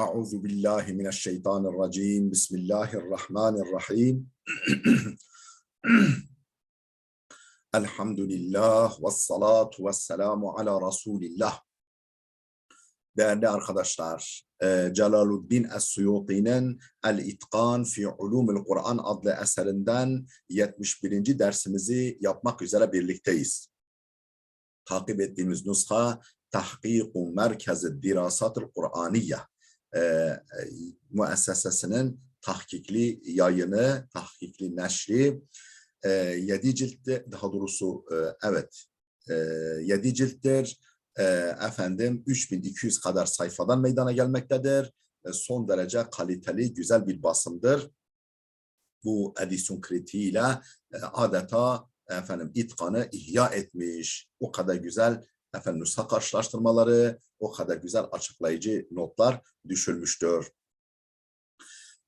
Euzu billahi mineşşeytanirracim. Bismillahirrahmanirrahim. Elhamdülillah ve salatu ve selamu ala Resulillah. Değerli arkadaşlar, Celaluddin Es-Suyuti'nin El-İtkan fi Ulumul Kur'an adlı eserinden 71. dersimizi yapmak üzere birlikteyiz. Takip ettiğimiz nusha Tahkik-u Merkez-i Dirasat-ı Kur'aniye müessesesinin tahkikli yayını, tahkikli neşri 7 ciltte, daha doğrusu 7 cilttir. 3200 kadar sayfadan meydana gelmektedir. Son derece kaliteli, güzel bir basımdır. Bu edisyon kritiğiyle adeta itkanı ihya etmiş. O kadar güzel nüsha karşılaştırmaları, o kadar güzel açıklayıcı notlar düşülmüştür.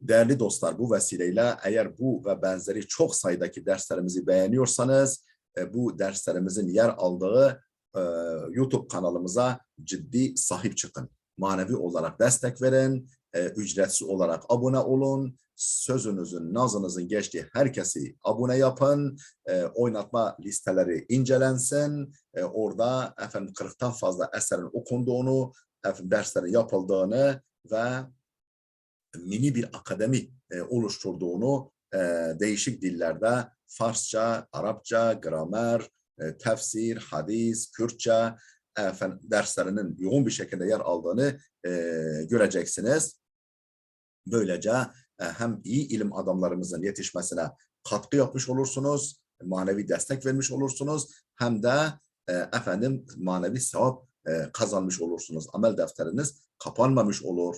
Değerli dostlar, bu vesileyle eğer bu ve benzeri çok sayıdaki derslerimizi beğeniyorsanız, bu derslerimizin yer aldığı YouTube kanalımıza ciddi sahip çıkın. Manevi olarak destek verin, ücretsiz olarak abone olun, sözünüzün, nazınızın geçtiği herkesi abone yapın, oynatma listeleri incelensin, orada 40'tan fazla eserin okunduğunu, derslerin yapıldığını ve mini bir akademi oluşturduğunu değişik dillerde Farsça, Arapça, gramer, tefsir, hadis, Kürtçe derslerinin yoğun bir şekilde yer aldığını göreceksiniz. Böylece hem iyi ilim adamlarımızın yetişmesine katkı yapmış olursunuz, manevi destek vermiş olursunuz, hem de manevi sevap kazanmış olursunuz. Amel defteriniz kapanmamış olur.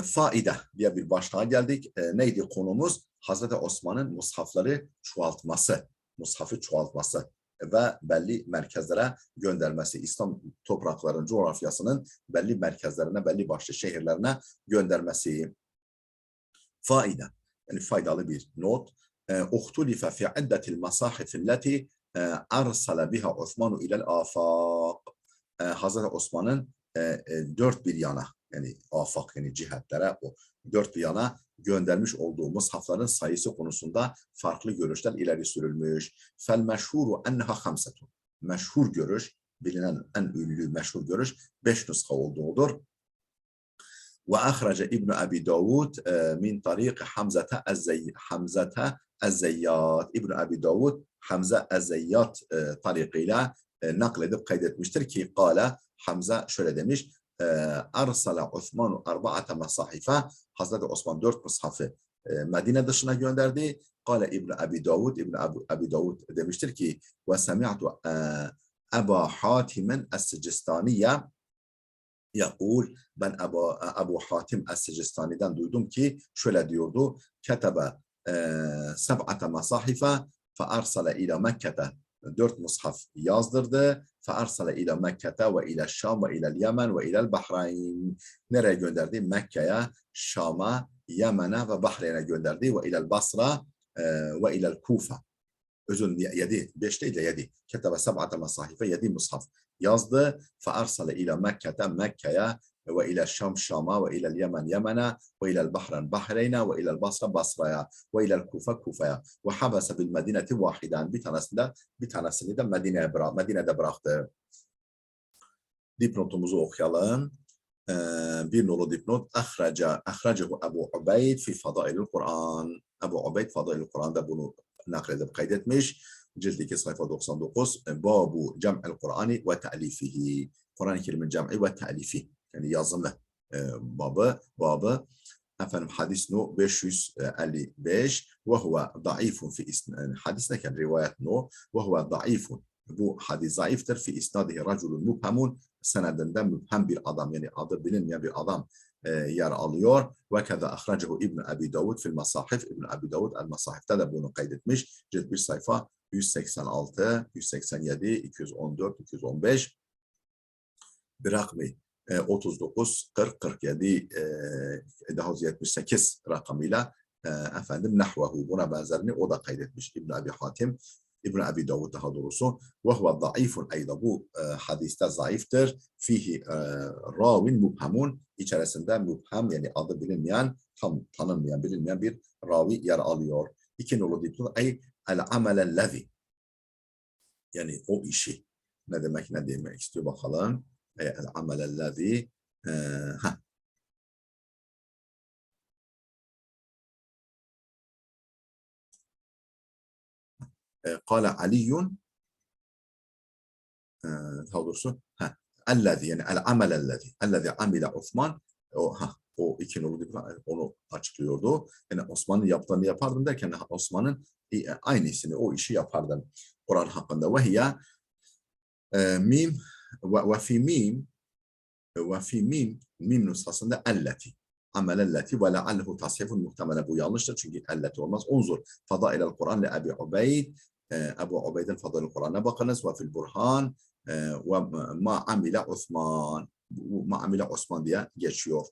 Faide diye bir başlığa geldik. Neydi konumuz? Hazreti Osman'ın mushafları çoğaltması, mushafı çoğaltması ve belli merkezlere göndermesi, İslam topraklarının coğrafyasının belli merkezlerine, belli başlı şehirlerine göndermesi. Faide, yani faydalı bir not. Uhtulife fi iddetil masahifilleti arsala biha Osmanu ilel afaq. Hazreti Osman'ın dört bir yana, yani afak, yani cihetlere, o dört bir yana göndermiş olduğu mushafların sayısı konusunda farklı görüşler ileri sürülmüş. Fel meşhuru enneha hamsetun. Meşhur görüş, bilinen en ünlü meşhur görüş 5 nuska olduğudur. Ve ahrece İbn Abi Davud min tariq Hamze Ez-Zeyyat. İbn Abi Davud Hamze Ez-Zeyyat tarikiyle nakledip kaydetmiştir ki kâle, Hamza şöyle demiş: arsala Osman arba'ate masahife. Hazreti Osman 4 mushafı Medine dışına gönderdi. Kâle İbn Abi Davud, İbn Abi Davud demiştir ki ve semi'tu Eba Hatim'in Es-Sicistaniye yakul, ben Ebu Hatim Es-Sicistani'den duydum ki şöyle diyordu: ketebe seb'ate masahife fe arsala ila Mekke'te. 4 mushaf yazdırdı. Fe arsala ila Mekke'te ve ila Şam ve ila Yemen ve ila Bahreyn. Nereye gönderdi? Mekke'ye, Şam'a, Yemen'e ve Bahreyn'e gönderdi. Ve ila Basra ve ila Kufa. Özün 7, 5 değil de 7. Ketebe seb'ate masahife, 7 mushaf yazdı. Fe arsala ila Mekke'te, Mekke'ye, ve ila Şam, Şam'a, ve ila Yemen, Yemen'e, ve ila Bahreyn, Bahreyn'e, ve ila Basra, Basra'ya, ve ila Kufa, Kufa'ya. Ve habese bil medineti vahiden. Bir tanesini de Medine'de bıraktı. Dipnotumuzu okuyalım. Bir nolu dipnot. Ahrecehu Ebu Ubeyd fi Fadailul Kur'an. Ebu Ubeyd Fadailul Kur'an'da bunu nakledip kaydetmiş. Cilt 2 sayfa 99. Babu cem'el Kur'ani ve te'lifihi. Kur'an-ı Kerim'in cem'i ve te'lifi. Yani yazımı babı. Hadis no 555 ve huve daifun fi isnad. Hadis neken rivayet no ve huve daifun. Bu hadis zayıftır. Fi isnadihi raculun mubhamun. Senedinde mübhem bir adam, yani adı bilinmeyen bir adam yer alıyor. Ve keza ahrecehu İbn Abi Davud fil masahif. İbn Abi Davud el-Masahif'te de bunu kaydetmiş. Cilt 1 sayfa 186, 187, 214, 215. Birakmi 39, 40, 47, 78 rakamıyla nahvehu, buna benzerini o da kaydetmiş İbn Abi Hatim. İbn Abi Davud daha doğrusu. Ve huve zayıfun ayda. Bu hadiste zayıftır. Fihi ravin mubhamun. İçerisinde mubham yani adı bilinmeyen, tam tanınmayan, bilinmeyen bir ravi yer alıyor. İki nolu dipnot ay el amelellezi. Yani o işi. Ne demek istiyor bakalım. El amelellezi. قال علي daha doğrusu ellezî yani el amel ellezî amile Osman o iki nolu onu açıklıyordu. Yani Osman'ın yaptığını yapardım derken Osman'ın aynısını o işi yapardım. Kur'an hakkında ve hiye mim ve fi mim nüshasında elleti amelelleti ve leallehu tasihifun muhtemelen bu yanlıştır çünkü elleti olmaz. Unzur fadailel Kur'an le Ebi Ubeyd Ebu Ubeyd'in fadailel Kur'an'a bakınız ve fil Burhan ve ma amile Osman ma amile Osman diye geçiyor.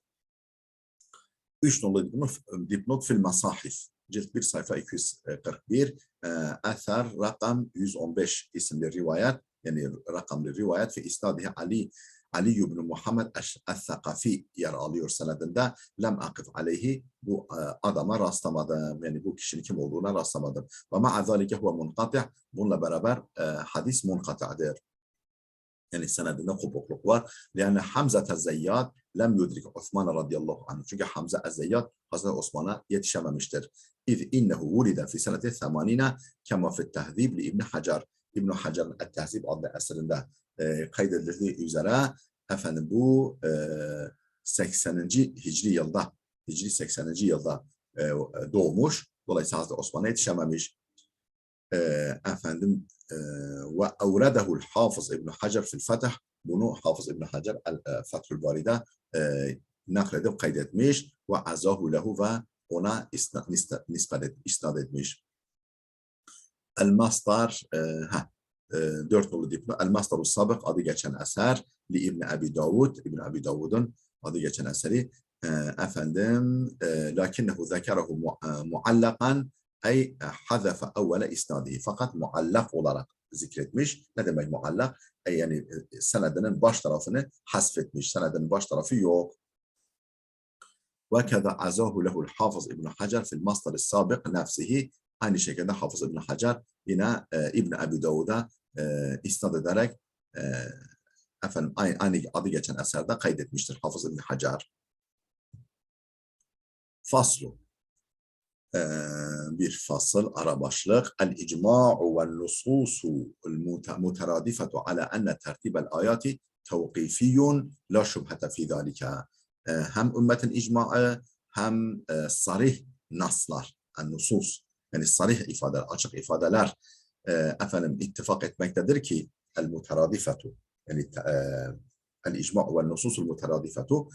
3 nolu dipnot fil masahif cilt 1 sayfa 241 eser rakam 115 isimli rivayet yani rakamlı rivayet fi istadihi Ali ibn Muhammed el-Thakafi yer alıyor senedinde. Lem akif aleyhi bu adama rastlamadım. Yani bu kişinin kim olduğuna rastlamadım. Ve ma'a zalike huve munkatih. Bununla beraber hadis munkati'dir. Yani senedinde kopukluk var. Yani Hamza el-Zeyyad lem yudrik Osman radıyallahu anh. Çünkü Hamza el-Zeyyad Hazreti Osman'a yetişememiştir. İz innehu vulide fi seneti 80 kema fi tehzib li İbn Hacer. İbn Hacer'ın et-Tehzib adlı eserinde kaydedildiği üzere efendim bu 80. Hicri yılda Hicri 80. yılda doğmuş. Dolayısıyla Hazreti Osman'a yetişememiş. Efendim ve evredehu'l Hafız İbn Hacer fil Fetih bunu Hafız İbn Hacer Fethül Bari'de nakledip kaydetmiş ve azahu lehu ve ona isnad etmiş. El-Mastar 4 nolu dipnot El-Mastar'u Sabık adı geçen eser li İbn Abi Davud İbn Abi Davud'un adı geçen eseri efendim lakinnehu zekerahu muallakan ay hazafe evvele isnadihi fakat muallak olarak zikretmiş. Ne demek muallak? Yani senedinin baş tarafını hasfetmiş. Senedinin baş tarafı yok. Ve keda azahu lehu'l Hafız İbn Hacer fil Mastar'ı Sabık nefsihi aynı şekilde Hafız İbn Hacer yine İbn Abi Davud'a isnad ederek efendim aynı adı geçen eserde kaydetmiştir Hafız İbn Hacer. Faslu bir fasıl ara başlık el-icma'u vel-nususu muteradifetu ala enne tertibel ayati tevkifiyun la şübhete fi zalika hem ümmetin icmaı hem sarih naslar el-nusus yani sarih ifadeler açık ifadeler efendim ittifak etmektedir ki el-muteradifetu yani el-icma'u vel-nususul muteradifetu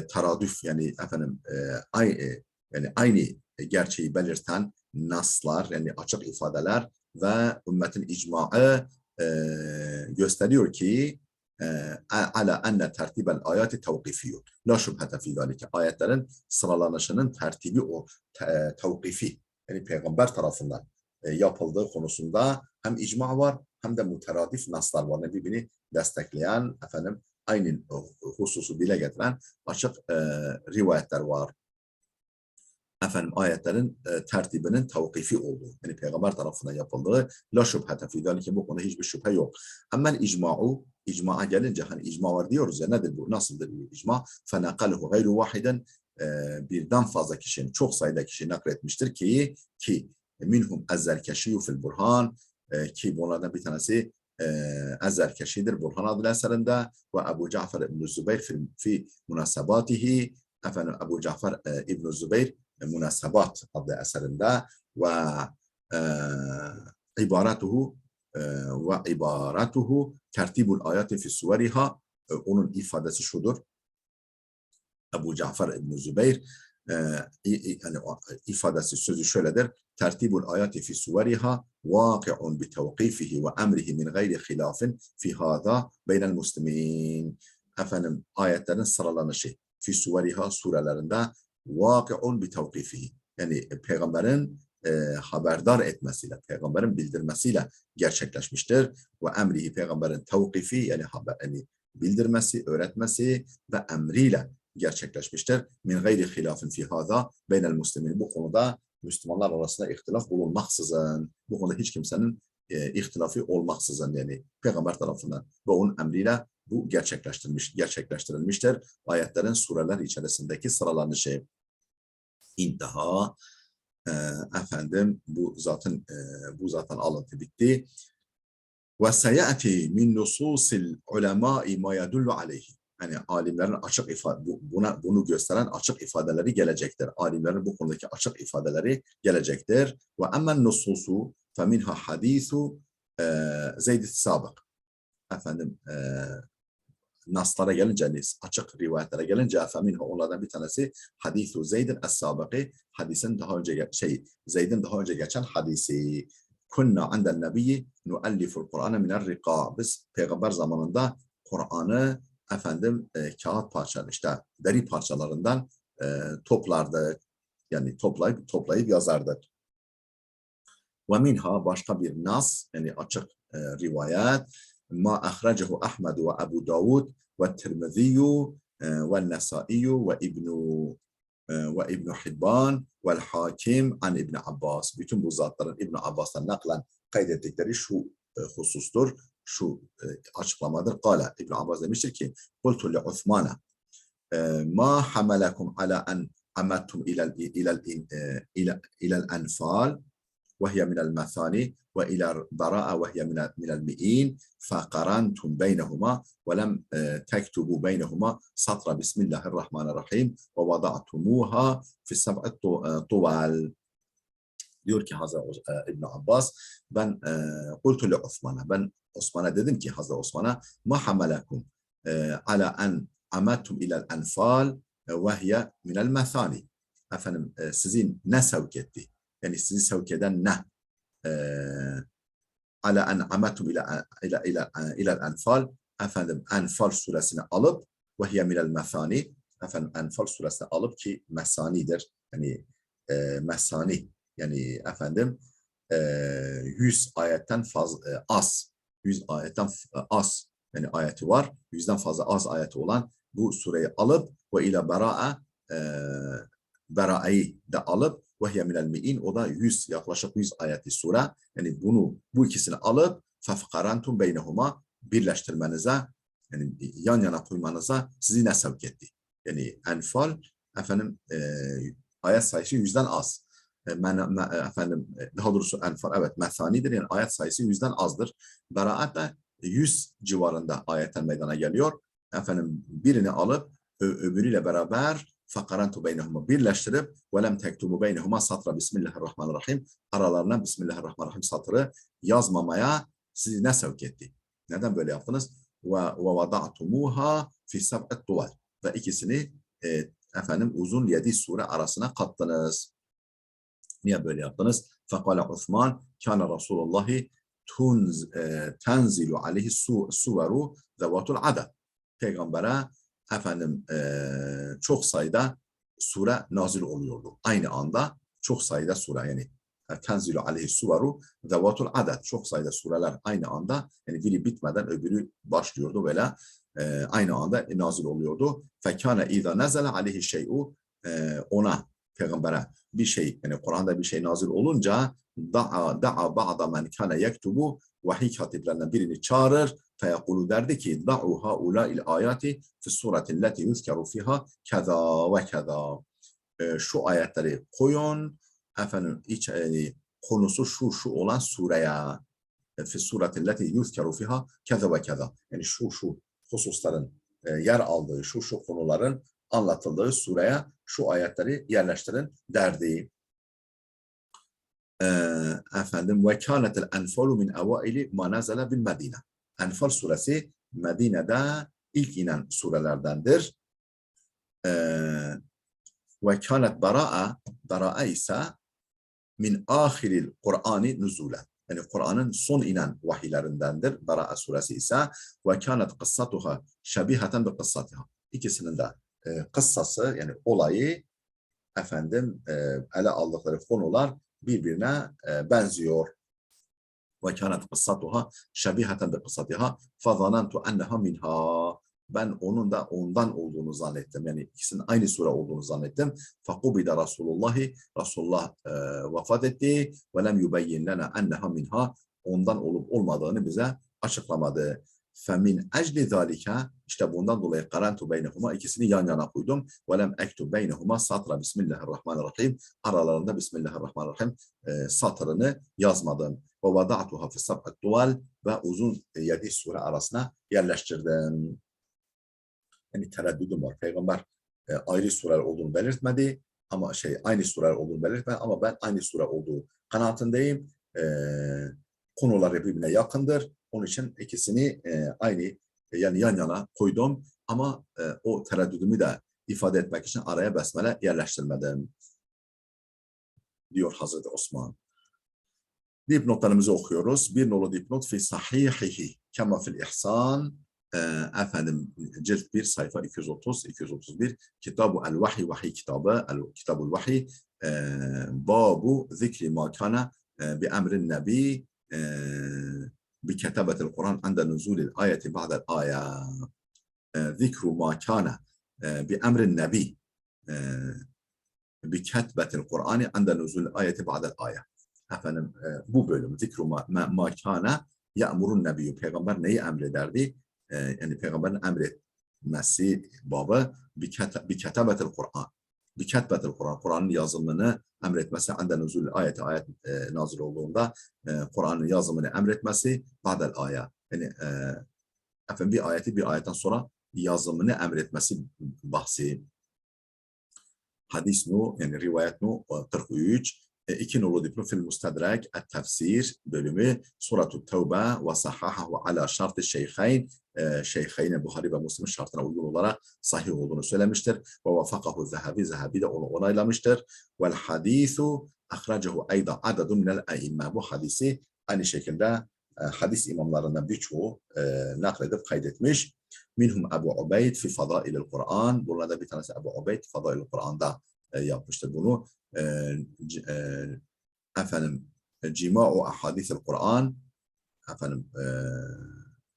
taradüf yani efendim aynı gerçeği belirten naslar yani açık ifadeler ve ümmetin icmaı gösteriyor ki ala enne tertibel ayati tevkifiyun. La şüphete fi zalike. Ayetlerin sıralanışının tertibi o tevkifi. Yani peygamber tarafından yapıldığı konusunda hem icma var hem de muteradif naslar var. Yani birbirini destekleyen efendim aynı hususu dile getiren açık rivayetler var. Efendim ayetlerin tertibinin tevkifi olduğu, yani peygamber tarafından yapıldığı la şüphete fi zalike bu konuda hiçbir şüphe yok. Ama icma'a gelince hani icma var diyoruz ya nedir bu? Nasıldır bu icma? Fenaqaluhu gayru vahiden birden fazla kişinin çok sayıda kişi nakletmiştir ki minhum ezzerkeşiyyu fil burhan ki bunlardan bir tanesi ezzerkeşidir Burhan adlı eserinde ve Ebu Cafer İbn Zübeyr fi münasebatihi efendim Ebu Cafer İbn Zübeyr Münasebat adlı eserinde ve ibaratuhu tertibul ayati fi suveriha onun ifadesi şudur. Ebu Cafer İbn Zübeyr yani ifadesi sözü şöyledir. Tertibul ayati fi suveriha vaki'un bi tevkifihi ve emrihi min gayri hilafin fi hada beynel muslimin. Efendim ayetlerin sıralanışı fi suveriha surelerinde vaki'un bi tevkifihi. Yani peygamberin haberdar etmesiyle, peygamberin bildirmesiyle gerçekleşmiştir. Ve emrihi, peygamberin tevkifi yani bildirmesi, öğretmesi ve emriyle gerçekleşmiştir. Min gayri hilafin fi hâzâ beynel muslimin. Bu konuda Müslümanlar arasında ihtilaf bulunmaksızın, bu konuda hiç kimsenin ihtilafı olmaksızın yani peygamber tarafından ve onun emriyle bu gerçekleştirilmiştir. Ayetlerin sureler içerisindeki sıralanışı. İntaha. Efendim bu zaten alıntı bitti. Ve seyati min nususil ulemâi ma yedullu aleyhi. Yani alimlerin açık ifade bunu gösteren açık ifadeleri gelecektir. Alimlerin bu konudaki açık ifadeleri gelecektir. Ve emmen nususu feminha hadisu Zeyd-i Sabık. Efendim naslara gelince, açık rivayetlere gelince feminha onlardan bir tanesi hadisu Zeyd'in es-Sabıkı, hadisin daha önce Zeyd'in daha önce geçen hadisi. Kunna anden nebiyyi nualliful Kur'an'ı minel rika. Biz peygamber zamanında Kur'an'ı kağıt parçaları işte deri parçalarından toplardık. Yani toplayıp yazardık. Ve minha başka bir nas yani açık rivayet ma ahracehu Ahmed ve Ebu Davud ve Tirmizi ve Nesai ve İbn Hibban ve Hakim an İbn Abbas. Bütün bu zatların İbn Abbas'tan naklen kaydettikleri şu husustur, şu açıklamadır. Kale İbn Abbas demiştir ki: "Kultu li Osman'a ma hamalakum ala en amattum ila'l anfal وهي من المثاني وإلى براءة وهي من المئين فقرنتم بينهما ولم تكتبوا بينهما سطر بسم الله الرحمن الرحيم ووضعتموها في السبع الطوال." Diyor ki Hazreti İbn Abbas, ben قلت لعثمان, ben Osman'a dedim ki Hazreti Osman'a ma hamalakum ala en amattum ila'l anfal وهي من المثاني. Efendim sizin ne sevk etti? Yani sizi sevk eden ne? Ala en amattum ila'l anfal. Efendim Enfal suresini alıp ve hiye minel mesani. Efendim Enfal suresini alıp ki mesanidir. Yani mesani yani 100 ayetten fazla az. 100 ayetten az yani ayeti var. 100'den fazla az ayeti olan bu sureyi alıp ve ila bera'a Bera'yı da alıp وَهِيَ مِنَ الْمِئِينَ, o da 100, yaklaşık 100 ayeti sure. Yani bu ikisini alıp فَفْقَرَنْتُمْ بَيْنَهُمَا, birleştirmenize, yani yan yana koymanıza sizi ne sevk etti? Yani Enfal ayet sayısı 100'den az. Daha doğrusu Enfal evet mesanidir, yani ayet sayısı 100'den azdır. Beraat da 100 civarında ayetten meydana geliyor. Birini alıp öbürüyle beraber fakarantu beynehuma birleştirip ve lem tektubu beynehuma satra bismillahirrahmanirrahim, aralarına bismillahirrahmanirrahim satırı yazmamaya sizi ne sevk etti? Neden böyle yaptınız? Ve vada'tumuha fi sab'at tuval, ve ikisini uzun 7 sure arasına kattınız. Niye böyle yaptınız? Fekale Osman kana Resulullahi tenzilu aleyhi suveru zevatul adad. Peygamber'e çok sayıda sure nazil oluyordu. Aynı anda çok sayıda sure, yani tenzilu aleyhi suveru zevatul adad, çok sayıda sureler aynı anda, yani biri bitmeden öbürü başlıyordu böyle aynı anda nazil oluyordu. Fekâne izâ nezele aleyhi şey'u, ona peygambere bir şey, yani Kur'an'da bir şey nazil olunca da'a ba'da men kâne yektubu, vahiy katiplerinden birini çağırır. Feyekulu, derdi ki da'u haulâ'il âyâti fissurati'lleti yuzkeru fiha keza ve keza. Şu ayetleri koyun konusu şu olan sureye, fissurati'lleti yuzkeru fiha keza ve keza. Yani şu hususların yer aldığı, şu konuların anlatıldığı sureye şu ayetleri yerleştirin derdi. Ve kânetel enfalu min evaili ma nazala bil Medine. Enfal suresi Medine'de ilk inen surelerdendir. Ve kânet Bera'a ise min ahiril Kur'an'ı nüzulen. Yani Kur'an'ın son inen vahiylerindendir. Bera'a suresi ise ve kânet kıssatuha şebiheten bi kıssatiha. İkisinin de kıssası, yani olayı ele aldıkları konular birbirine benziyor. وَكَانَتْ قِصَّتُهَا شَبِيهَةً بِقِصَّتِهَا فَظَنَنْتُ أَنَّهَا مِنْهَا. Ben onun da ondan olduğunu zannettim. Yani ikisinin aynı sure olduğunu zannettim. فَقُبِدَ Resulullah vefat etti. وَلَمْ يُبَيِّنْ لَنَا أَنَّهَا مِنْهَا. Ondan olup olmadığını bize açıklamadı. فَمِنْ اَجْلِ ذَٰلِكَ. İşte bundan dolayı قَرَنْتُ بَيْنَهُمَا. İkisini yan yana koydum. وَلَمْ اَكْتُبْ بَيْنَهُمَا سَطْرَ Bismillahirrahmanirrahim. Aralarında Bismillahirrahmanirrahim satırını yazmadım. وَوَضَعْتُهَا فِي السَّبْعِ الطُّوَالِ. Ve uzun 7 sure arasına yerleştirdim. Yani tereddüdüm var. Peygamber ayrı sureler olduğunu belirtmedi ama aynı sureler olduğunu belirtmedi ama ben aynı sure olduğu kanaatindeyim. Konuları birbirine yakındır. Onun için ikisini aynı yani yan yana koydum ama o tereddüdümü de ifade etmek için araya besmele yerleştirmedim diyor Hazreti Osman. Dipnotlarımızı okuyoruz. Bir nolu dipnot fi sahihihi kema fil ihsan. Efendim cilt 1 sayfa 230-231 Kitab-ı el-Vahiy Vahiy kitabı Kitab-ı Vahiy babu zikri ma kana bi emrin nebi bi kitabetil Kur'an anda nuzulil ayeti ba'del aya zikru ma kana bi emrin nebi bi ketbetil Kur'an anda nuzulil ayeti ba'del aya. Efendim bu bölüm zikru ma kana ya'murun nebiyyü. Peygamber neyi emrederdi? Yani peygamberin emretmesi babı bi ketabetil Kur'an. Bi ketbetil Kur'an. Kur'an'ın yazımını emretmesi. Ande nuzul ayet nazil olduğunda Kur'an'ın yazımını emretmesi ba'del aya. Yani efendim bir ayeti bir ayetten sonra yazımını emretmesi bahsi. Hadis nu yani rivayet nu 43. İki nolu dipnot fil mustadrak et-tefsir bölümü Surat-ı Tevbe ve sahahahu ala şart-ı şeyhayn. Şeyhayn Buhari ve Müslim şartına uygun olarak sahih olduğunu söylemiştir. Ve vafakahu Zehebi. Zehebi de onu onaylamıştır. Vel hadisu ahracahu ayda adadun minel e'imme. Bu hadisi aynı şekilde hadis imamlarından birçoğu nakledip kaydetmiş. Minhum Ebu Ubeyd fi fadailil Kur'an. Burada bir tanesi Ebu Ubeyd fadailil Kur'an'da yapmıştır bunu. Efendim cima'u ahadithil Kur'an efendim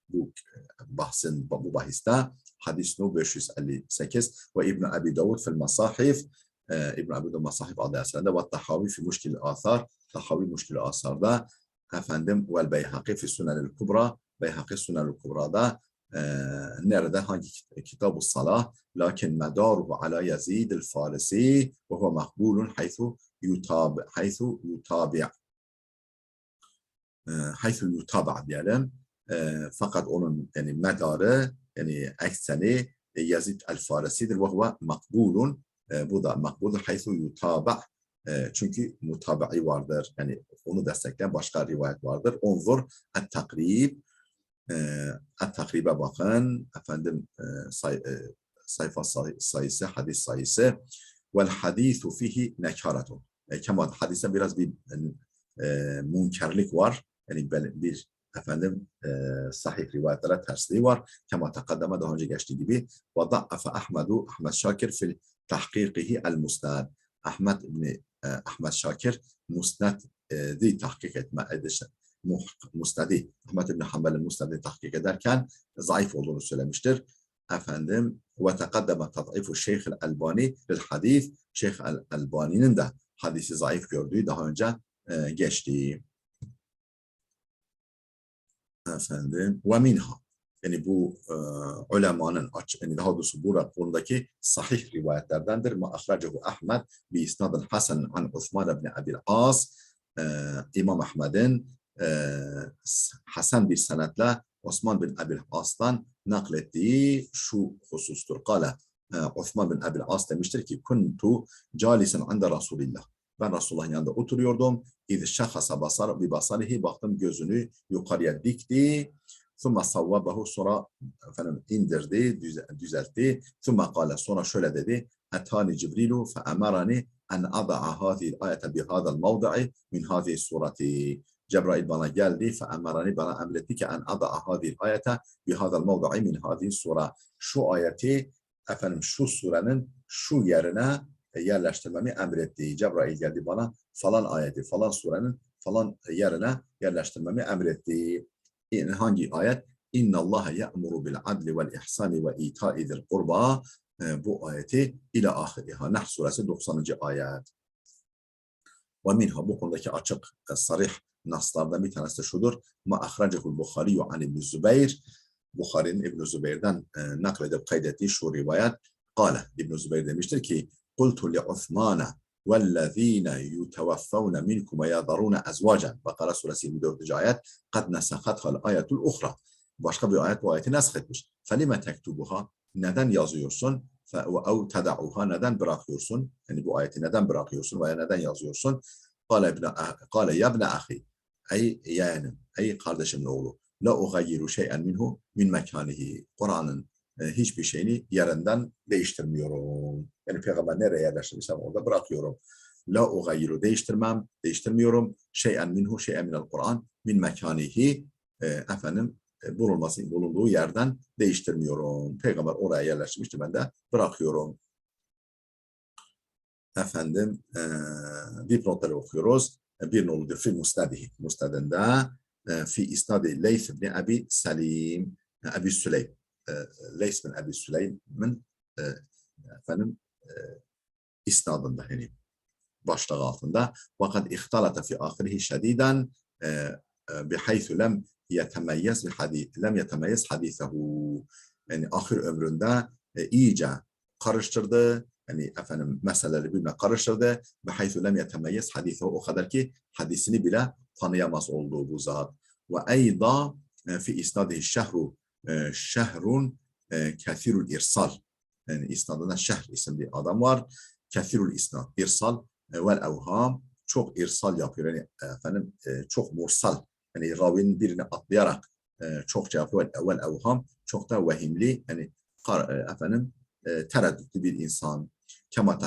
bu bahsin bu bahiste hadis no 558 ve İbn Abi Davud fil Masahif İbn Abi Davud Masahif adlı eserinde ve Tahavi fi Muşkil Athar Tahavi Muşkil Athar'da efendim vel Beyhaki fi Sunenil Kubra Beyhaki Sunenil Kubra'da nerede hangi kitab-ı salah lakin medaruhu ala Yazid el-Farisi ve huve makbulun haythu yutaba diyelim. Fakat onun yani medarı yani ekseni Yazid el-Farisi'dir ve huve makbulun. Bu da makbuldur haythu yutaba. Çünkü mutaba'i vardır. Yani onu destekleyen başka rivayet vardır. Onzur et-takrib. At-Takrib'e bakın. Efendim sayfa sayısı, hadis sayısı. Vel hadisu fihi nekaratun. Kemal hadiste biraz bir münkerlik var. Yani bir efendim sahih rivayetlere tersliği var. Kemal takaddeme daha önce geçtiği gibi. Ve da'afe Ahmed Şakir fil tahkikihi el-musnad. Ahmed Şakir musnad tahkik etme edişi. Musnadi, Ahmet İbni Hanbel'in Musnad'i tahkik ederken zayıf olduğunu söylemiştir. Efendim, ve tekaddeme tad'ifu Şeyh el-Albani lil hadis. Şeyh el-Albani'nin de hadisi zayıf gördüğü daha önce geçtiği. Efendim, ve minha. Yani bu ulemanın yani daha doğrusu bu raporundaki sahih rivayetlerdendir. Ma ahracehu Ahmed bi isnadın hasen an Osman ibn Abil As. İmam Ahmed'in Hasan bir senetle Osman bin Abil As'tan naklettiği şu husustur. Kale Osman bin Abil As demiştir ki kuntu calisen ande Resulillah. Ben Resulullah'ın yanında oturuyordum. İz şahasa basar bi basarihi baktım gözünü yukarıya dikti. Thumma savvabahu sonra efendim indirdi, düzeltti. Thumma kale sonra şöyle dedi. Etani Cibrilu fe emarani en ada'a hâzihil ayete bihâzel mevdi'i min hâzihil surati. Cebrail bana geldi fe emarani bana emretti ki en ada'a hâzihil ayete bihâzel mevdi'i min hâzihil sura. Şu ayeti efendim şu surenin şu yerine yerleştirmemi emretti. Cebrail geldi bana falan ayeti, falan surenin falan yerine yerleştirmemi emretti. Hangi ayet? İnna Allah ya'muru bil adli vel ihsani ve ita'i zil kurba. Bu ayeti ila ahiriha. Nahl suresi 90. ayet. Ve minha, bu konudaki açık, sarih naslardan bir tanesi de şudur. Ma ahracehul Bukhari an İbn Zübeyr. Bukhari'nin İbn Zübeyr'den nakledip kaydettiği şu rivayet. Kale, İbn Zübeyr demiştir ki: "Kultu li Osman'a vellezîne yutevaffavne minkum ve yadharûne ezvâcen." Bakara suresi 24. ayet. Kad nesakhathal ayetul uhra. Başka bir ayet bu ayeti nesk etmiş. Felime tektubuha. Neden yazıyorsun? Ev teda'uha, neden bırakıyorsun? Yani bu ayeti neden bırakıyorsun veya neden yazıyorsun? Kale ya ibne ahi. Ey yeğenim, ey kardeşimin oğlu. La ugayyiru şey'en minhu min mekanihi. Kur'an'ın hiçbir şeyini yerinden değiştirmiyorum. Yani peygamber nereye yerleştirirsem orada bırakıyorum. La ugayyiru, değiştirmiyorum. Şey'en minhu, şey'en minel Kur'an min mekanihi. Bulunduğu yerden değiştirmiyorum. Peygamber oraya yerleştirmişti, ben de bırakıyorum. Dipnotları okuyoruz. Bir noludur fi musnadihi. Musnadında fi isnadi Leys ibn Abi Salim, Abi Süleym. Leys bin Abi Süleym'in isnadında, yani başlığı altında. Fakat ihtalata fi ahirihi şediden bihaythu lem yetemeyyez hadisehu. Yani ahir ömründe iyice karıştırdı. Yani meseleleri birbirine karıştırdı. Bihaythu lem yetemeyyez hadisehu, o kadar ki hadisini bile tanıyamaz olduğu bu zat. Ve eyda fi isnadihi şehrun kethirul irsal. Yani isnadında Şehr isimli adam var. Kethirul isnad, irsal vel evham, çok irsal yapıyor. Yani çok mursal. Yani ravinin birini atlayarak çokça yapıyor. Vel evham, çok da vehimli. Yani tereddütlü bir insan. Kema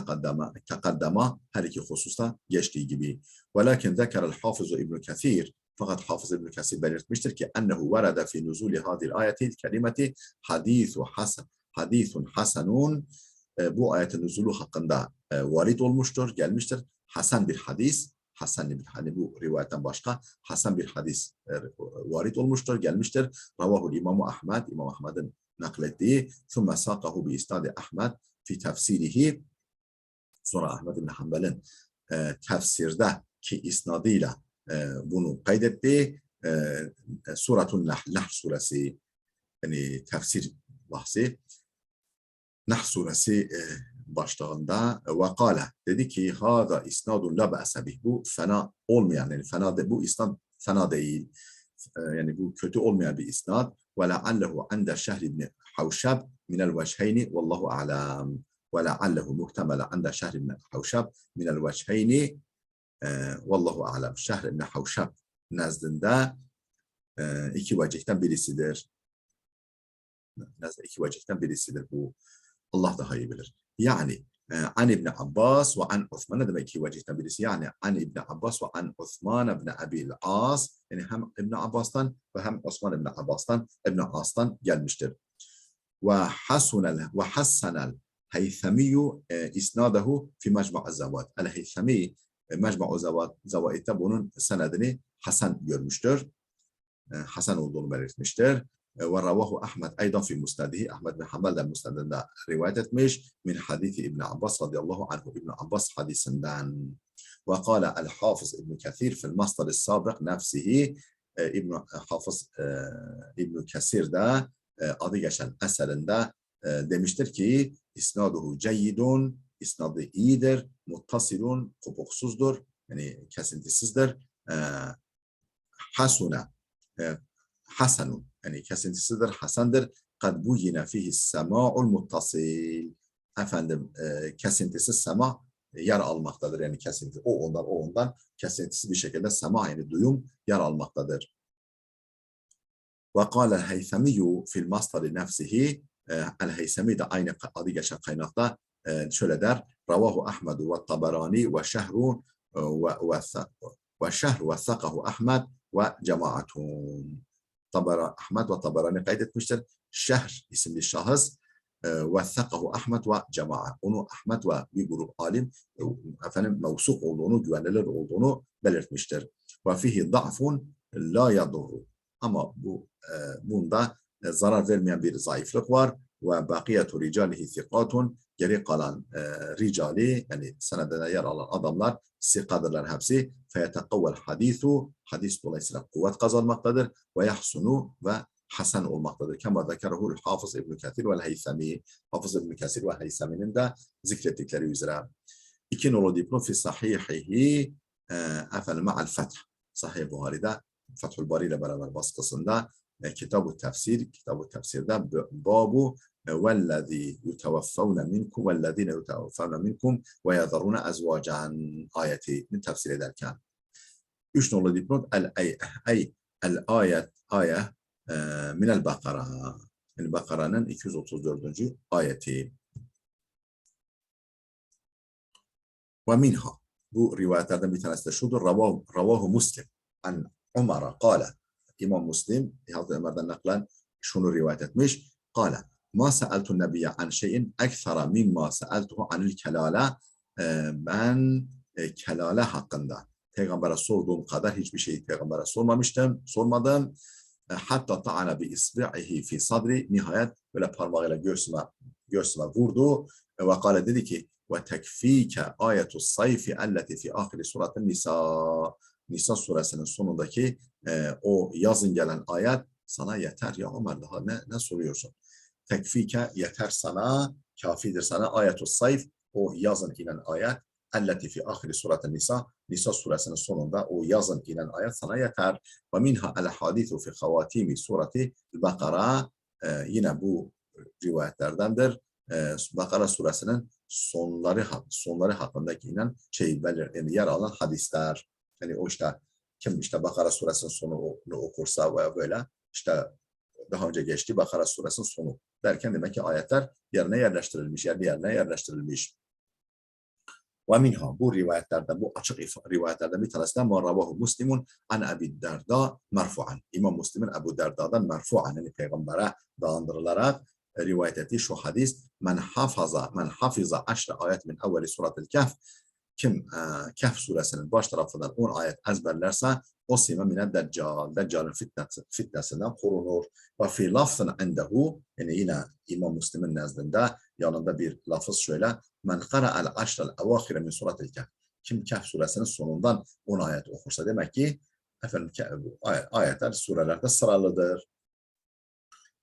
tekaddama, her iki hususta geçtiği gibi. Velakin zekerel hafızu İbn Kesir, fakat Hafız İbn Kesir belirtmiştir ki ennehu verada fi nuzuli hadil ayeti kelimeti hadithun hasenun. Bu ayetin nuzulu hakkında varid olmuştur, gelmiştir. Hasan bir hadis, hani bu rivayetten başka Hasan bir hadis varid olmuştur, gelmiştir. Ravahul İmam Ahmed, İmam Ahmed'in naklettiği, ثُمَّ سَاقَهُ بِإِسْنَادِ Ahmed fi tefsirihi. Sonra Ahmed bin Hanbel'in tefsirdeki isnadıyla bunu kaydetti. Suratun Nahl, Nahl suresi, yani tefsir bahsi. Nahl suresi başlığında ve kâle, dedi ki hâzâ isnâdun la be'se bih. Bu fena olmayan, yani bu isnad fena değil. Yani bu kötü olmayan bir isnad. Ve leallehu inde Şehr ibn Havşab minel veçheyni vallahu a'lam. Ve leallehu muhtemele inde Şehr ibn Havşab minel veçheyni vallahu a'lam. Şehr ibn Havşab nezdinde iki vecihten birisidir. Bu. Allah daha iyi bilir. Yani an İbn Abbas ve an Osman, ne demek ki vecihten birisi? Yani an İbn Abbas ve an Osman ibn Abil As, yani hem İbn Abbas'tan ve hem Osman ibn Abbas'tan, İbn As'tan gelmiştir. Ve hassanel Heythamiyu isnadahu fi mecmu'u zavat. El Heythami mecmu'u zavait'te bunun senedini Hasan görmüştür. Hasan olduğunu belirtmiştir. Ve ravahu Ahmed aydan fi musnadihi. Ahmed bin Hanbel'den musnadında rivayet etmiş. Min hadisi İbn Abbas radıyallahu anhu. İbn Abbas hadisinden. Ve kâle el-Hafız İbn Kesir fil masdar sabık nefsihi. Hafız İbn Kesir de adı geçen eserinde demiştir ki isnaduhu ceyyidun, isnadı iyidir, muttasilun, kopuksuzdur, yani kesintisizdir. Hasuna, hasanun, yani kesintisidir, hasandır. Kad bu yine fihi sema'ul muttasil. Kesintisiz sema yer almaktadır. Yani kesinti, o ondan kesintisiz bir şekilde sema, yani duyum yer almaktadır. Ve kâle el-Heythemiyyu fil masdari nefsihi. El-Heythemi de aynı adı geçen kaynakta şöyle der. Ravahu Ahmedu ve Taberani ve Şehru ve Şehru ve Sakahu Ahmed ve cemaatun. Ahmed ve Taberani kaydetmiştir. Şehr isimli şahıs وثقه Ahmet ve cema'a. Onu Ahmet ve bir grup alim mevsuk olduğunu, güvenilir olduğunu belirtmiştir. Ve fihi da'fun la yadurru. Ama bunda zarar vermeyen bir zayıflık var. Ve bakiyetu ricalihi sikatun. Geri kalan ricali, yani senedine yer alan adamlar sikadırlar hepsi. Feyetekavvel hadithu. Hadis dolayısıyla kuvvet kazanmaktadır. Ve yahsunu ve hasen olmaktadır. Kema zekerehul Hafız İbn Kesir ve Heysami. Hafız İbn Kesir ve Heysami'nin de zikrettikleri üzere. İki nolu dipnot fi sahihihi ma'al feth. Sahih Buhari'de Fethül Bari ile beraber baskısında Kitab-ı Tefsir, Kitab-ı Tefsir'de babu vellezî yutevaffavne minkum vellezîne yutevaffavne minkum ve yadharune ezvacan ayetini tefsir ederken. Üç nolu dipnot ayet minel Bakara. Yani Bakara'nın 234. ayeti. Ve minha. Bu rivayetlerden bir tanesi de şudur. Ravahu Muslim. An Umar'a kâle. İmam Müslim Hazreti Ömer'den naklen şunu rivayet etmiş. Kâle. Ma sa'altu nebiyye an şeyin ekthara mimma sa'altuhu anil kelâle. Ben kelâle hakkında Peygamber'e sorduğum kadar hiçbir şeyi Peygamber'e sormadım. Hatta ta'ana bi isbi'ihi fi sadri, nihayet böyle parmağıyla göğsüme vurdu ve kâle, dedi ki ve tekfike ayetus sayfi elleti fi ahiri suratin Nisa suresinin sonundaki o yazın gelen ayet sana yeter ya Ömer, daha ne soruyorsun? Tekfike, yeter sana, kafidir sana, ayetus sayf, o yazın inen ayet, elleti fi ahiri suratin Nisa suresinin sonunda o yazın inen ayet sana yeter. Ve minha el hadithu fi khavatimi surati Bakara, yine bu rivayetlerdendir. Bakara suresinin sonları hakkındaki inen yani yer alan hadisler. Yani o kim Bakara suresinin sonunu okursa veya böyle daha önce geçti Bakara suresinin sonu derken demek ki ayetler yerine yerleştirilmiş. Ve minha, bu rivayetlerden, bu açık rivayetlerden bir tanesinden Ravahu Muslimun an Ebi Derda merfu'an. İmam Müslim'in Ebu Derda'dan merfu'an, yani Peygamber'e dayandırılarak rivayet ettiği şu hadis: men hafiza aşra ayet min evveli suratil Kehf, kim Kehf suresinin baş tarafından 10 ayet ezberlerse o sime mine deccal, deccalın fitnesinden korunur. Ve fi lafzın endehu, yani yine İmam Müslim'in nezdinde yanında bir lafız şöyle: men qara'al aşra'l evâhire min suratil Kehf, kim Kehf suresinin sonundan 10 ayet okursa, demek ki ayetler surelerde sıralıdır.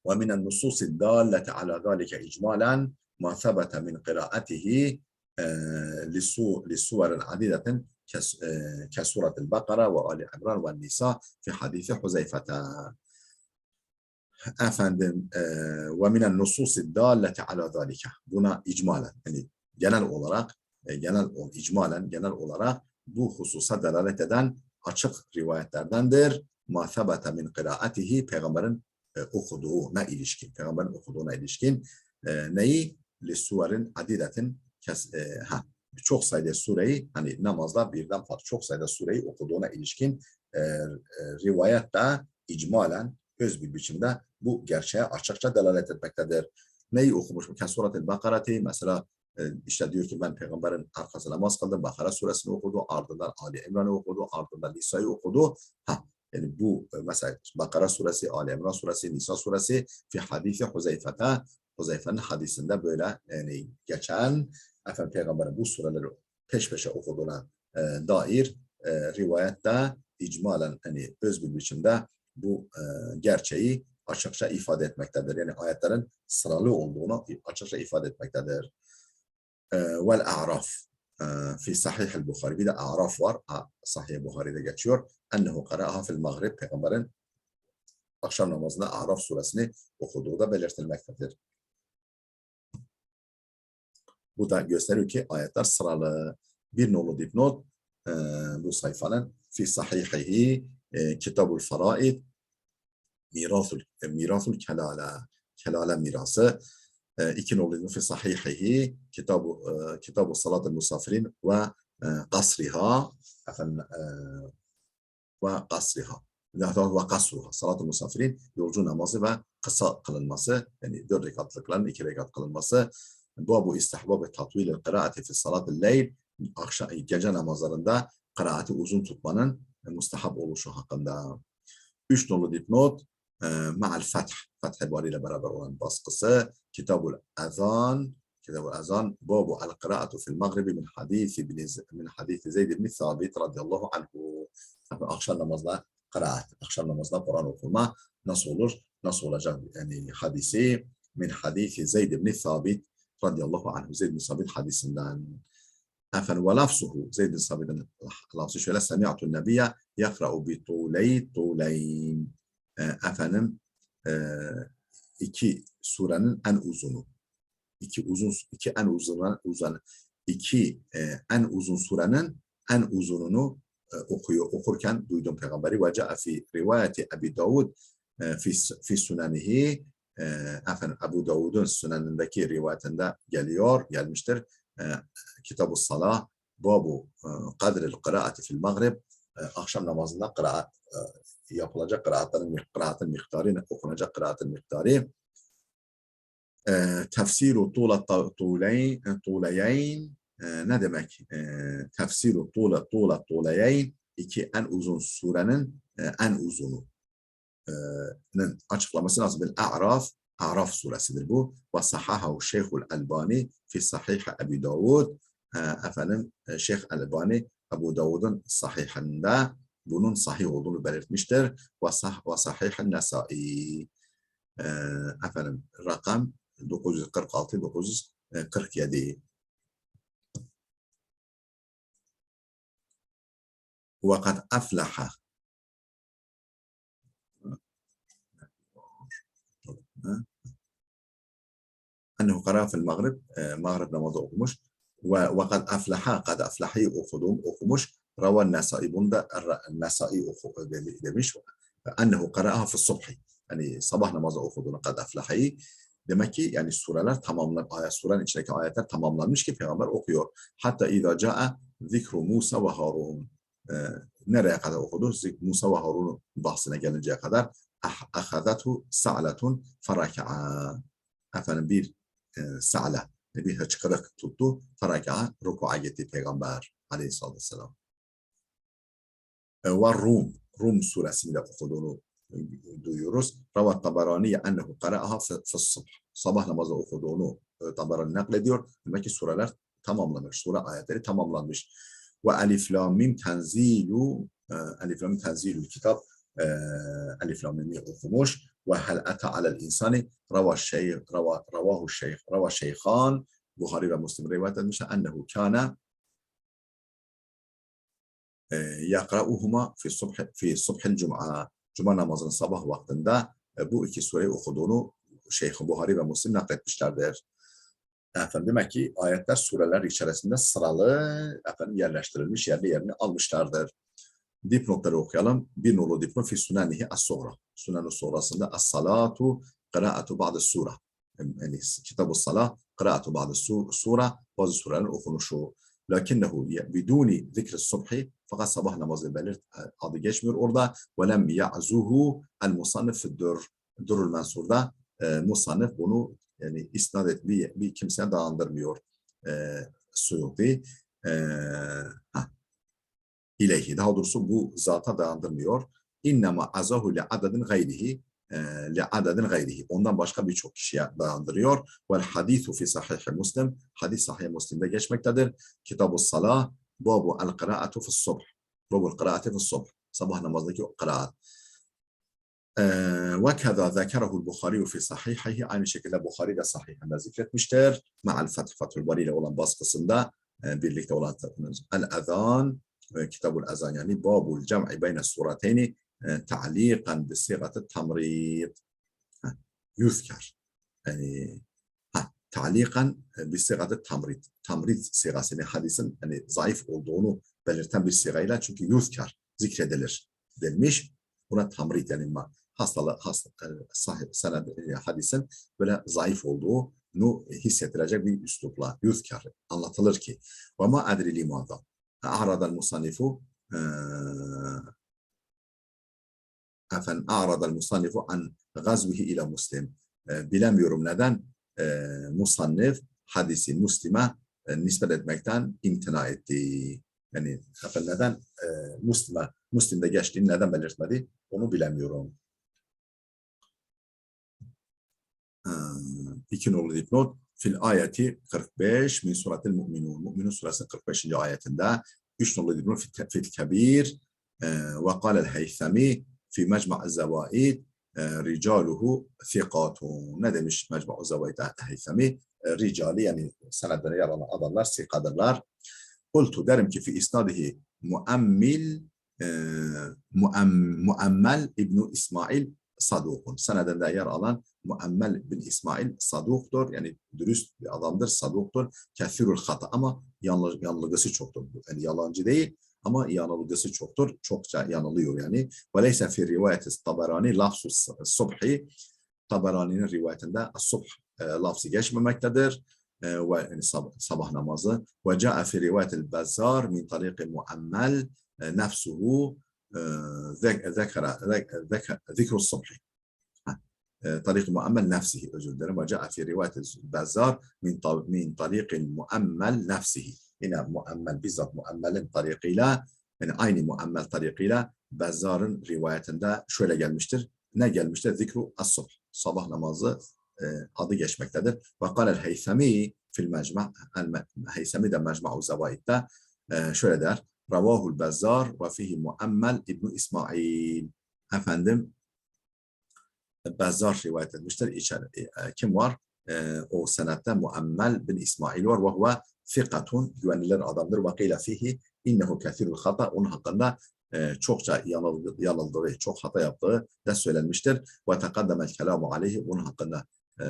Ve minen nususid dâlleti ala zâlike icmalen ma sebete min qiraatihi للسور العديدة كسورة البقرة وآل عمران والنساء في حديث حذيفة. Efendim ve minen nususid dâlleti ala zâlike, buna icmalen, yani genel olarak bu hususa delalet eden açık rivayetlerdendir. Ma sebete min qiraatihi, peygamberin okuduğuna ilişkin, neyi? Lissuverin adidetin, çok sayıda sureyi, hani namazda birden fazla çok sayıda sureyi okuduğuna ilişkin rivayette icmalen öz bir biçimde bu gerçeğe açıkça delalet etmektedir. Neyi okumuş? Surat-ı Bakara'yı mesela diyor ki ben peygamberin arkasına namaz kıldım, Bakara suresini okudu, ardından Ali İmran'ı okudu, ardından Nisa'yı okudu. Yani bu mesela Bakara suresi, Ali İmran suresi, Nisa suresi fi hadisi Huzeyfe'nin hadisinde böyle yani geçen peygamberin bu sureleri peş peşe okuduğuna dair rivayette icmalen, yani öz bir biçimde bu gerçeği açıkça ifade etmektedir. Yani ayetlerin sıralı olduğunu açıkça ifade etmektedir. Vel a'raf fi sahih Buhari, bir de a'raf var, sahih Buhari'de geçiyor. Ennehu qara'aha fil maghrib, peygamberin akşam namazında A'raf suresini okuduğu da belirtilmektedir. Bu da gösteriyor ki ayetler sıralı. Bir nolu dipnot bu sayfanın fi sahihihi Kitabul Faraid Mirasul Kelale mirası. İki nolu dipnot fi sahihihi Kitabul Salat-ı Musafirin ve Kasriha ve Kasruha, Salat-ı Musafirin, yolcu namazı ve kısa kılınması, yani 4 rekatlıkların 2 rekat kılınması. Bu istihbab ve tatvil kıraati fi salatil leyl, akşam gece namazlarında kıraati uzun tutmanın mustahab oluşu hakkında. 3 nolu dipnot ma'al fath, fath bari ile beraber olan baskısı. Kitabul Azan, Kitabul Azan babu al kıraatu fil Magribi min hadisi Zeyd ibn Sabit radıyallahu anhu. Akşam namazda kıraat, akşam namazda Kur'an okuma nasıl olur? Nasıl olacak? Yani hadisi min hadisi Zeyd ibn Sabit radıyallahu anhu. Zeyd ibn Sabit hadisinden. Efendim ve lafzuhu, Zeyd bin Sabit'in lafzı şöyle: Semi'atun nebiyye yakra'u bi tuleyn. Efendim iki surenin en uzunu, iki en uzun surenin en uzununu okurken duydum peygamberi. Ve ca'a fi rivayeti Ebi Davud fi sunanihi, efendim Ebu Davud'un sunanındaki rivayetinde gelmiştir. Kitab-ı Salah babu kadril kıraati fil Maghrib, akşam namazında yapılacak kıraatın miktarı, okunacak kıraatın miktarı. Tefsiru tuleyeyn ne demek? Tefsiru tuleyeyn, iki en uzun surenin en uzunu açıklaması nasıl? A'raf suresidir bu. Ve sahahahu Şeyhul Albani fi sahih Ebi Davud. Efendim Şeyh Albani Ebu Davud'un sahihinde bunun sahih olduğunu belirtmiştir. Ve sahih Nesai. Efendim rakam 946-947. Ve kad aflaha. Ennehu qara fil Maghrib, Maghrib namazı okumuş. Ve kad aflahi okumuş. Ravan Nesai, bunda Nesai demiş. Ennehu qara'aha fil subhi. Yani sabah namazı okuduğunu kad aflahi. Demek ki yani sureler surenin içindeki ayetler tamamlanmış ki peygamber okuyor. Hatta idâ câ'a zikru Musa ve Harun. Nereye kadar okudu? Musa ve Harun'un bahsine gelinceye kadar. Ahazatu sa'latun faraka'a. Efendim bir sa'la, bir hıçkırık tuttu. Faraka'a, ruku'a gitti peygamber aleyhissalatü vesselam. Ve Rum suresinde okuduğunu duyuyoruz. Ravat Tabaraniye ennehu qara'aha fis-subh. Sabah namazı okuduğunu Tabarani naklediyor. Demek ki sureler tamamlanmış. Sure ayetleri tamamlanmış. Ve Elif Lam Mim tenzilu, Elif Lam Mim tenzilul kitap, Elif Lam Mim'i okumuş. Ve hel ata alel insani ravahu şeyhan, Buhari ve Müslim rivayet etmişler. Ennehu kana yakra'uhuma fi subhil cum'a. Cuma namazının sabah vaktinde bu iki sureyi okuduğunu Şeyh Buhari ve Müslim nakletmişlerdir. Efendim demek ki ayetler sureler içerisinde sıralı yerleştirilmiş, yerini almışlardır. Dipnotları okuyalım. Bir nolu dipnot fi sunanihi as-suğra. Sunan-ı suğrasında as-salatu kıraatu ba'de sure. Yani Kitab-ı Salah kıraatu ba'de sure, bazı surelerin okunuşu. Lakinnehu biduni zikr subhi, fakat sabah namazı adı geçmiyor orada. Ve lem ya'zuhu el-musannif Durrul Mensur'da musannif bunu yani isnat ettiği bir kimseye dayandırmıyor. Suyuti ileyhi, daha doğrusu bu zata dayandırmıyor. İnnema azahu li adedin gayrihi. Ondan başka birçok kişiye dayandırıyor. Vel hadithu fi sahih Müslim. Hadis sahih Müslim'de geçmektedir. Kitab-ı Salah babu el kıraatu fi's subh. Babu kıraati fi's subh. Sabah namazındaki kıraat. Ve keza zekerehu'l Buhari fi sahihihi. Aynı şekilde Buhari de sahihinde zikretmiştir. Ma'al Fathul Bari ile olan baskısında birlikte olan el-azan, Kitab-ül Azan, yani babul cem'i beyne surateyni ta'liqan bi sigatı tamrid. Yuzkar. Yani ta'liqan bi sigatı tamrid. Tamrid sigasını, hadisin yani zayıf olduğunu belirten bir sigayla, çünkü yuzkar zikredilir denmiş. Buna tamrid yani hadisin böyle zayıf olduğunu hissettirecek bir üslupla yuzkar anlatılır ki. Ve ma adri limaza a'rada'l musannifu efendim a'radal musannifu an gazvihi ile Muslim. Bilemiyorum neden musannif hadisi Müslim'e nispet etmekten imtina etti. Yani efendim neden Müslim'de geçtiğini neden belirtmedi onu bilemiyorum. İki nolu dipnot. Fil ayeti 45 min suratil mu'minun. Mu'minun suresi 45. ayetinde 3 nolu dipnot fil kebir ve kâlel heythemi fi mecma'i zevaid ricaluhu thiqatun. Ne demiş mecma'i zevaid heythemi? Ricali yani senedleri yer alan adamlar sikadırlar. Kultu derim ki fi isnadihi muammel İbn İsmail sadukun. Senedinde yer alan Muammel bin İsmail saduktur. Yani dürüst bir adamdır, saduktur. Kethirul hata ama yanılgısı çoktur. Yani yalancı değil ama yanılgısı çoktur. Çokça yanılıyor yani. Ve leyse fi rivayeti Taberani lafzu subhi. Taberani'nin rivayetinde subh lafzı geçmemektedir. Ve yani sabah namazı. Ve ca'a fi rivayetil Bezzar min tariqi Muammel nefsuhu zikru subhi. طريق مؤمل نفسه özür dilerim. وجاء في رواية البزار من طريق المؤمل نفسه. Yine muammel bizzat muammelin tarikiyle yani aynı muammel tarikiyle Bezzar'ın rivayetinde şöyle gelmiştir. Ne gelmiştir? Zikru as-subh. Sabah namazı adı geçmektedir. Ve kâlel heythemi fil mecma' heythemi de mecma'u zevaid'de şöyle der. Ravahul Bezzar ve fihi muammel İbn İsmail. Efendim Bezzar rivayet etmiştir. Kim var? O senette Muammel bin İsmail var. Ve huve fikatun, güvenilir adamdır. Ve kıyla fihi innehu kethirul hata. Onun hakkında çokça yanıldığı, çok hata yaptığı da söylenmiştir. Ve tekaddemel kelamu aleyhi. Onun hakkında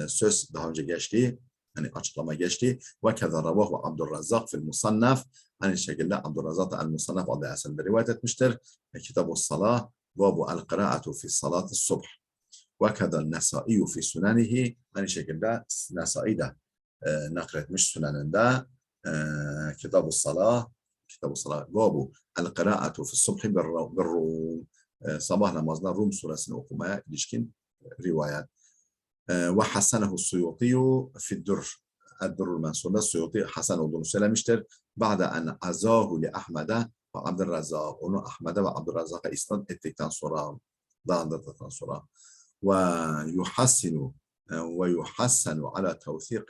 söz daha önce geçti. Yani açıklama geçti. Ve keza ravahu Abdurrazzak fil musannaf. Aynı şekilde Abdurrazzak da el-Musannaf adlı eserinde rivayet etmiştir. Kitab-ı Salah ve bu el-Qira'atu fi salat-ı subh. وَكَذَا النَّسَائِيُّ فِي سُنَنِهِ aynı şekilde Nesai de nakletmiş süneninde Kitab-ı Salah ve bu el-Qira'atu fi subhi bir-Rum sabah namazında Rum suresini okumaya ilişkin rivayet. Ve hasanehu Suyutiyu fi'd-Durr Ed-Durrul Mensur'da Suyuti hasan olduğunu söylemiştir. Ba'de en azahu li Ahmed'e ve Abdurrazzak onu Ahmed'e ve Abdurrazzak'a isnat ettikten sonra dağındırdıktan sonra ويحسن على توثيق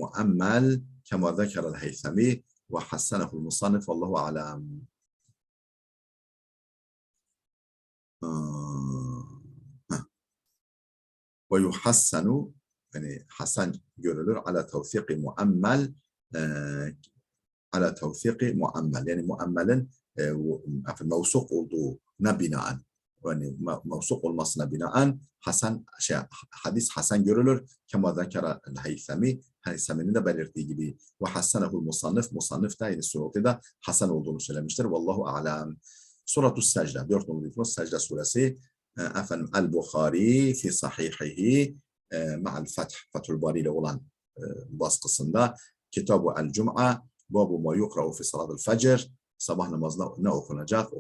مؤمل كما ذكر الهيثمي وحسنه المصنف والله أعلم. ويحسن yani hasan görülür ala tevfiki muammel ala tevfiki muammel yani muammelin mevsuk olduğuna binaen yani mevsuk olmasına binaen hadis hasan görülür. Kema zekara el-Heythemi Heythemi'nin de belirttiği gibi ve hassanehul musannif da yani Suyuti'de hasan olduğunu söylemiştir. Vallahu a'lam. Suratus Secde 4 numaralı Secde suresi efendim El-Bukhari fi sahihihi ma'al Fethul Bari ile olan baskısında Kitab-ı El-Cum'a babu ma yukra'u fi salatul fecr sabah namazında ne okunacak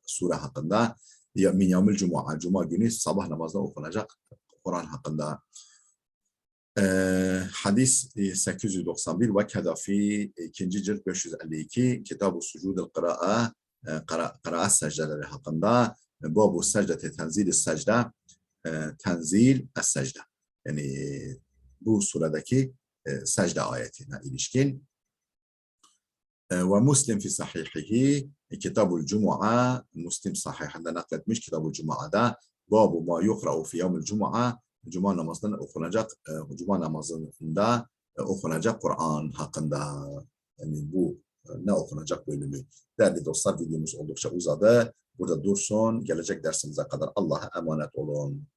sure hakkında min yevmil cuma cuma günü sabah namazında okunacak Kur'an hakkında. Hadis 891 ve keda fi 2. cilt 552 Kitab-ı Sucud-ül Kıraat secdeleri hakkında babu secdeti tenzil-i secde tenzil es-secde yani bu suredeki secde ayetine ilişkin. Ve Müslim fi sahihihi Kitab-ül Cuma Müslim sahihinde nakletmiş Kitab-ül Cuma'da babu ma yukra'u fi yevmil cuma cuma namazında okunacak cuma namazında okunacak Kur'an hakkında yani bu ne okunacak bölümü. Değerli dostlar videomuz oldukça uzadı. Burada dursun. Gelecek dersimize kadar Allah'a emanet olun.